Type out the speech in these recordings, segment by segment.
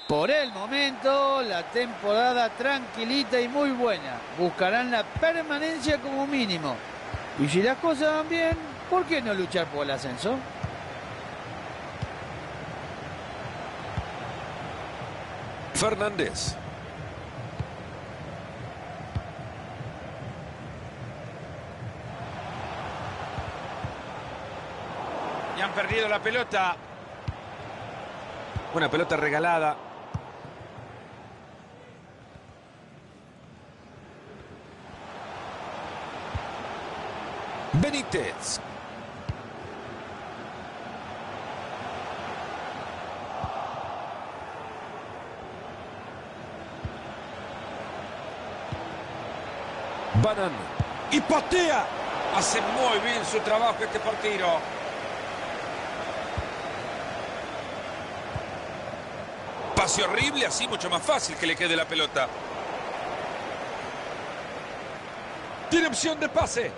Por el momento, la temporada tranquilita y muy buena. Buscarán la permanencia como mínimo. Y si las cosas van bien, ¿por qué no luchar por el ascenso? Fernández. Y han perdido la pelota. Una pelota regalada. Benítez. Banán. Y patea. Hace muy bien su trabajo este portero. Pase horrible, así mucho más fácil que le quede la pelota. Tiene opción de pase.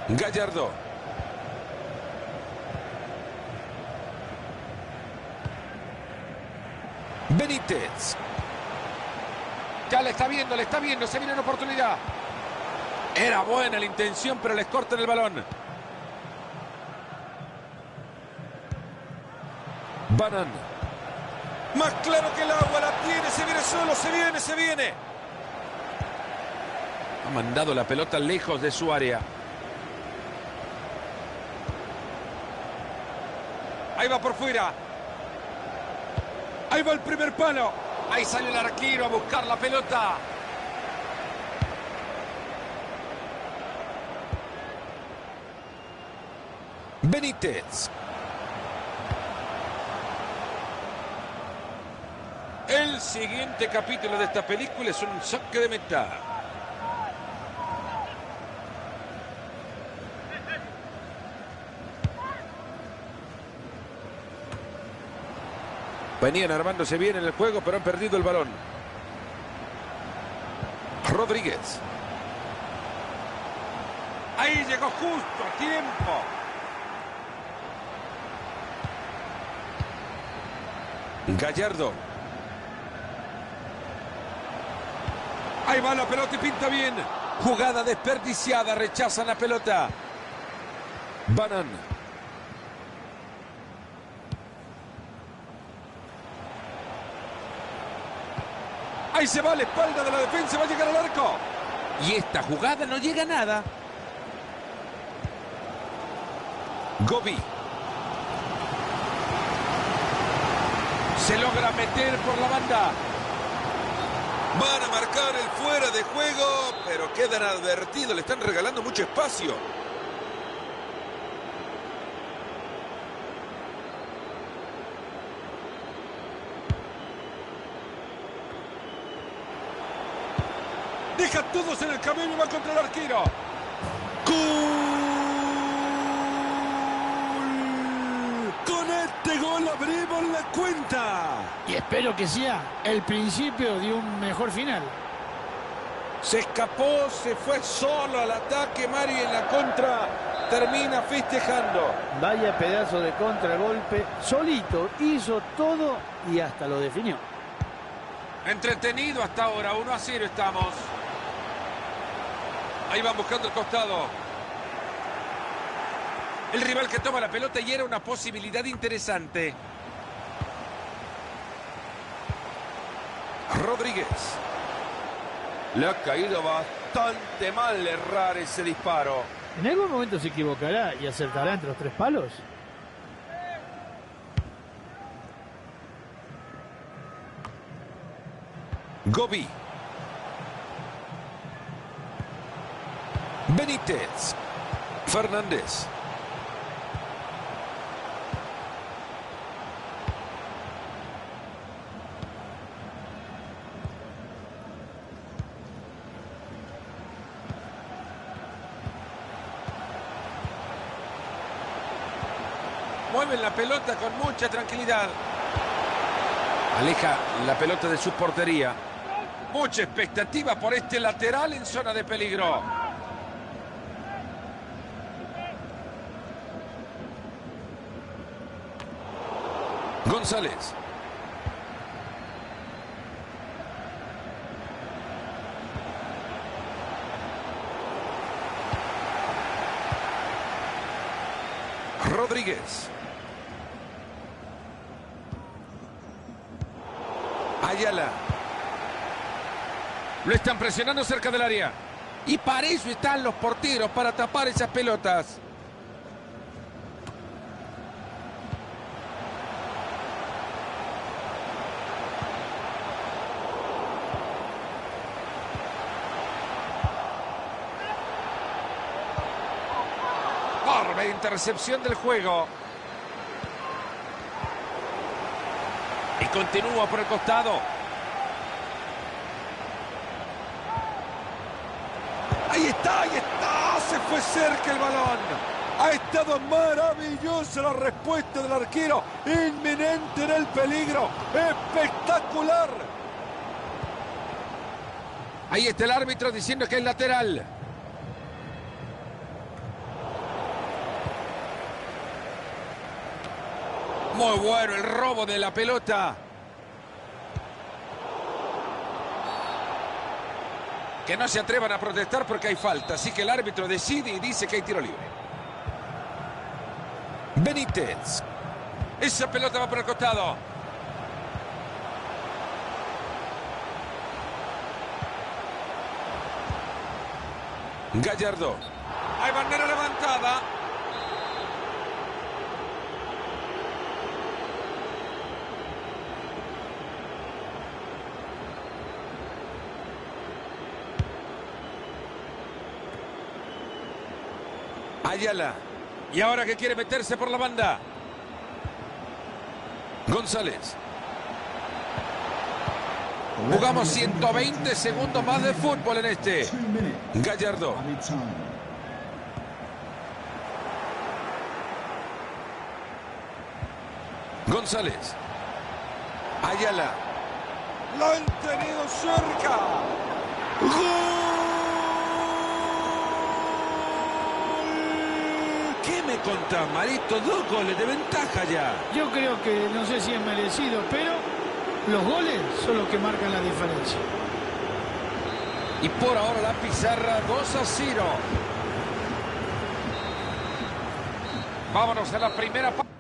Gallardo. Benítez. Ya le está viendo, se viene una oportunidad. Era buena la intención, pero les cortan el balón. Banán. Más claro que el agua, la tiene, se viene solo, se viene. Ha mandado la pelota lejos de su área. Ahí va por fuera. Ahí va el primer palo. Ahí sale el arquero a buscar la pelota. Benítez. El siguiente capítulo de esta película es un saque de meta. Venían armándose bien en el juego, pero han perdido el balón. Rodríguez. Ahí llegó justo a tiempo. Gallardo. Ahí va la pelota y pinta bien. Jugada desperdiciada, rechazan la pelota. Banán. Ahí se va a la espalda de la defensa, va a llegar al arco. Y esta jugada no llega a nada. Gobi. Se logra meter por la banda. Van a marcar el fuera de juego, pero quedan advertidos, le están regalando mucho espacio. Deja a todos en el camino y va contra el arquero. Con este gol abrimos la cuenta. Y espero que sea el principio de un mejor final. Se escapó, se fue solo al ataque. Mari en la contra termina festejando. Vaya pedazo de contragolpe. Solito hizo todo y hasta lo definió. Entretenido hasta ahora, 1-0 estamos. Ahí van buscando el costado. El rival que toma la pelota y era una posibilidad interesante. Rodríguez. Le ha caído bastante mal errar ese disparo. ¿En algún momento se equivocará y acertará entre los tres palos? Gobi. Benítez. Fernández. Mueven la pelota con mucha tranquilidad. Aleja la pelota de su portería. Mucha expectativa por este lateral en zona de peligro. González. Rodríguez. Ayala. Lo están presionando cerca del área. Y para eso están los porteros, para tapar esas pelotas. Enorme intercepción del juego. Y continúa por el costado. Ahí está, ahí está. Se fue cerca el balón. Ha estado maravillosa la respuesta del arquero. Inminente en el peligro. Espectacular. Ahí está el árbitro diciendo que es lateral. Muy bueno el robo de la pelota. Que no se atrevan a protestar porque hay falta. Así que el árbitro decide y dice que hay tiro libre. Benítez. Esa pelota va por el costado. Gallardo. Hay bandera levantada. Ayala. Y ahora que quiere meterse por la banda. González. Jugamos 120 segundos más de fútbol en este. Gallardo. González. Ayala. Lo han tenido cerca. ¡Gol! ¿Qué me contás, Marito? 2 goles de ventaja ya. Yo creo que no sé si es merecido, pero los goles son los que marcan la diferencia. Y por ahora la pizarra 2-0. Vámonos a la primera parte.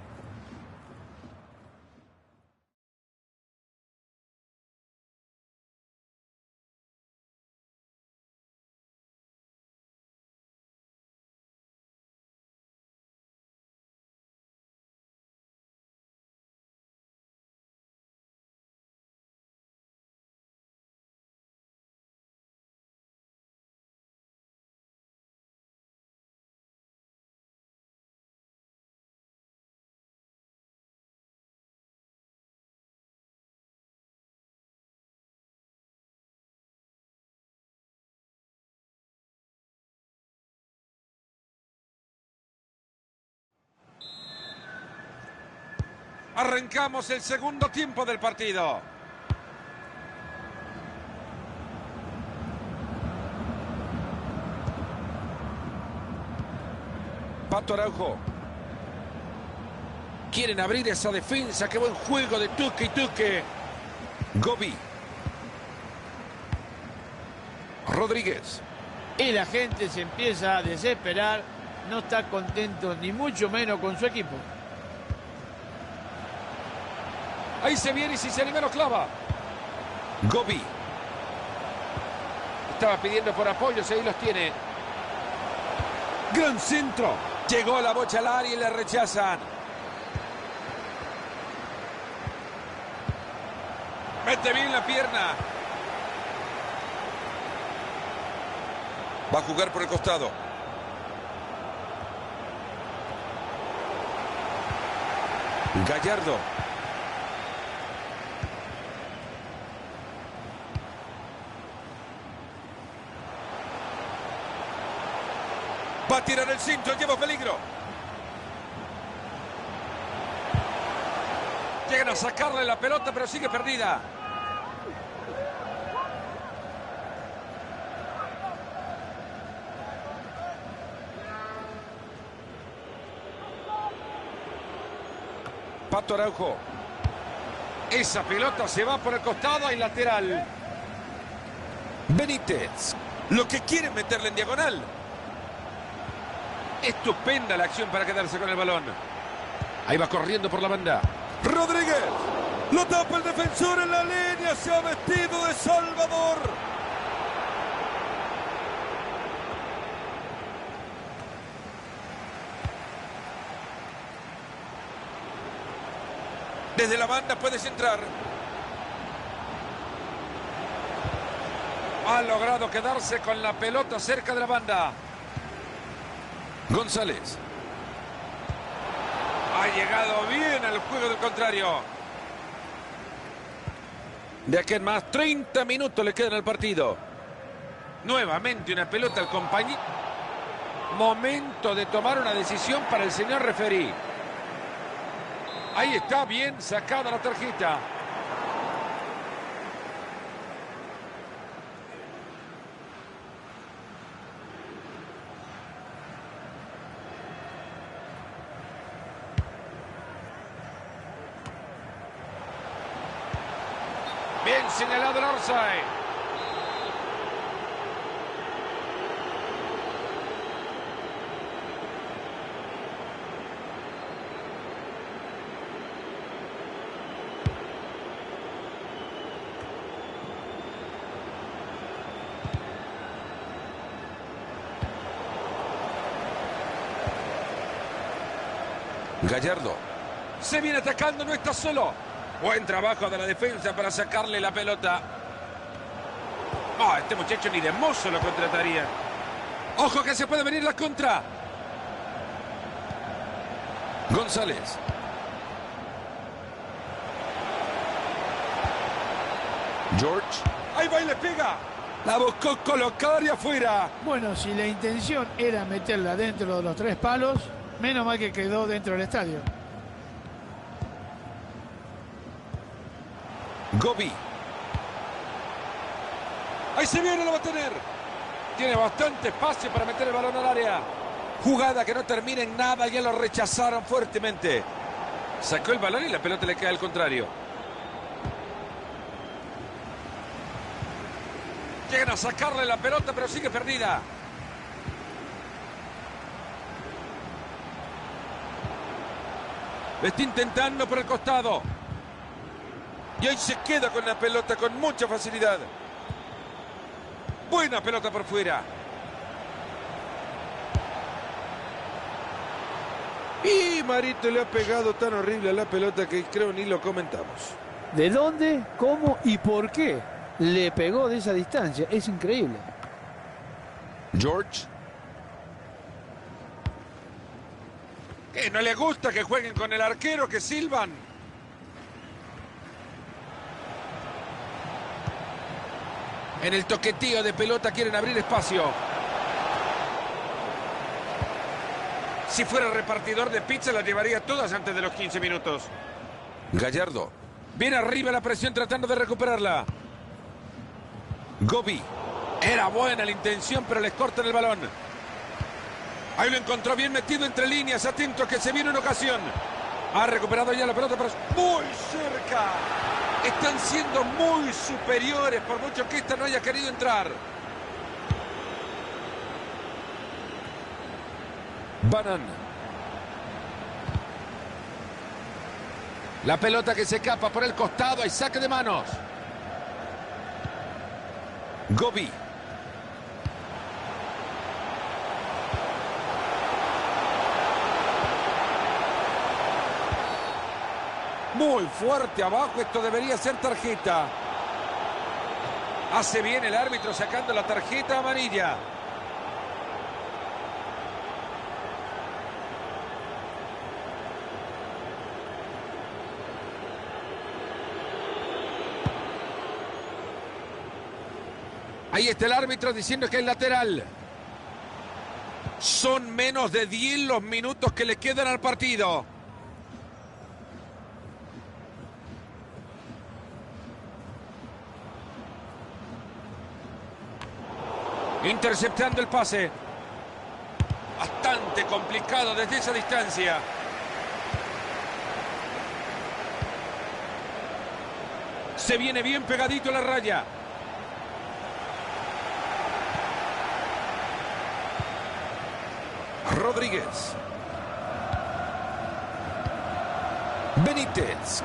Arrancamos el segundo tiempo del partido. Pato Araujo. Quieren abrir esa defensa. Qué buen juego de Tuque y Tuque. Gobi. Rodríguez. Y la gente se empieza a desesperar. No está contento ni mucho menos con su equipo. Ahí se viene y si se anima lo clava. Gobi. Estaba pidiendo por apoyos y ahí los tiene. Gran centro. Llegó la bocha al área y le rechazan. Mete bien la pierna. Va a jugar por el costado. Gallardo. Va a tirar el cinto, lleva peligro. Llegan a sacarle la pelota, pero sigue perdida. Pato Araujo. Esa pelota se va por el costado, hay lateral. Benítez. Lo que quiere es meterle en diagonal. Estupenda la acción para quedarse con el balón. Ahí va corriendo por la banda. Rodríguez. Lo tapa el defensor en la línea. Se ha vestido de Salvador. Desde la banda puedes entrar. Ha logrado quedarse con la pelota cerca de la banda. González. Ha llegado bien al juego del contrario. De aquí en más, 30 minutos le quedan al partido. Nuevamente una pelota al compañero. Momento de tomar una decisión para el señor referí. Ahí está, bien sacada la tarjeta. Bien señalado el offside. Gallardo. Se viene atacando, no está solo. Buen trabajo de la defensa para sacarle la pelota. Este muchacho ni de mozo lo contrataría. Ojo que se puede venir la contra. González. George. Ahí va y le pega. La buscó colocar y afuera. Bueno, si la intención era meterla dentro de los 3 palos, menos mal que quedó dentro del estadio. Gobi. Ahí se viene, lo va a tener. Tiene bastante espacio para meter el balón al área. Jugada que no termina en nada, ya lo rechazaron fuertemente. Sacó el balón y la pelota le queda al contrario. Llegan a sacarle la pelota, pero sigue perdida. Lo está intentando por el costado. Y ahí se queda con la pelota con mucha facilidad. Buena pelota por fuera. Y Marito le ha pegado tan horrible a la pelota que creo ni lo comentamos. ¿De dónde, cómo y por qué le pegó de esa distancia? Es increíble. George. ¿Qué? ¿No le gusta que jueguen con el arquero, que silban? En el toqueteo de pelota quieren abrir espacio. Si fuera repartidor de pizza las llevaría todas antes de los 15 minutos. Gallardo. Viene arriba la presión tratando de recuperarla. Gobi. Era buena la intención, pero les cortan el balón. Ahí lo encontró bien metido entre líneas. Atento que se viene una ocasión. Ha recuperado ya la pelota, pero muy cerca. Están siendo muy superiores, por mucho que esta no haya querido entrar. Banan. La pelota que se escapa por el costado. Hay saque de manos. Gobi. Muy fuerte abajo, esto debería ser tarjeta. Hace bien el árbitro sacando la tarjeta amarilla. Ahí está el árbitro diciendo que es lateral. Son menos de 10 los minutos que le quedan al partido. Interceptando el pase. Bastante complicado desde esa distancia. Se viene bien pegadito a la raya. Rodríguez. Benítez.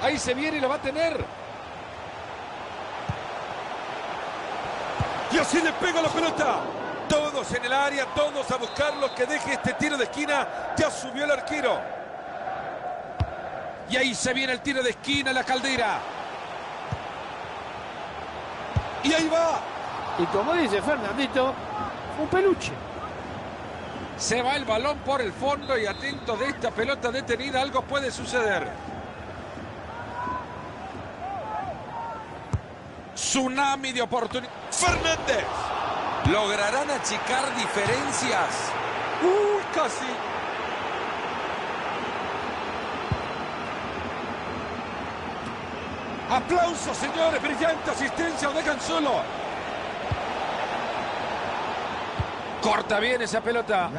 Ahí se viene y lo va a tener. Y así le pega la pelota. Todos en el área, todos a buscarlo, que deje este tiro de esquina. Ya subió el arquero. Y ahí se viene el tiro de esquina, la Caldera. Y ahí va. Y como dice Fernandito, un peluche. Se va el balón por el fondo y atento de esta pelota detenida, algo puede suceder. Tsunami de oportunidad. Fernández. ¿Lograrán achicar diferencias? Uy, casi. Aplausos, señores. Brillante asistencia. Lo dejan solo. Corta bien esa pelota.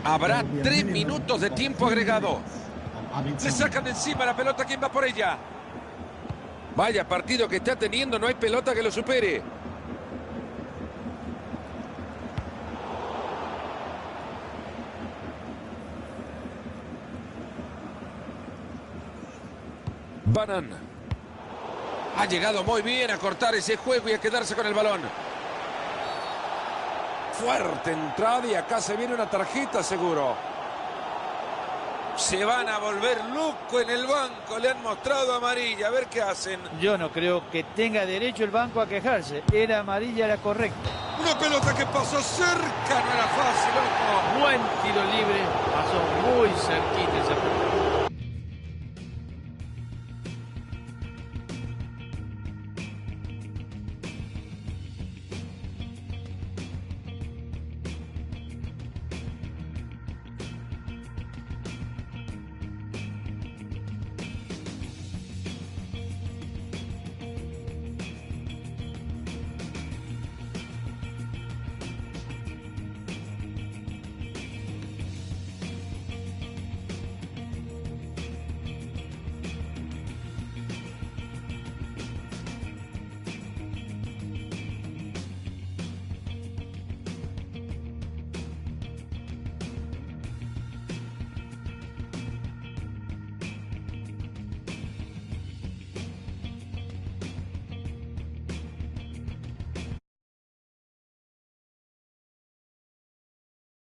Habrá 3 minutos de tiempo agregado. Le sacan de encima la pelota. ¿Quién va por ella? Vaya partido que está teniendo. No hay pelota que lo supere. Banan. Ha llegado muy bien a cortar ese juego y a quedarse con el balón. Fuerte entrada y acá se viene una tarjeta seguro. Se van a volver locos en el banco. Le han mostrado amarilla. A ver qué hacen. Yo no creo que tenga derecho el banco a quejarse. Era amarilla, era correcta. Una pelota que pasó cerca. No era fácil, loco. Buen tiro libre. Pasó muy cerquita esa pelota.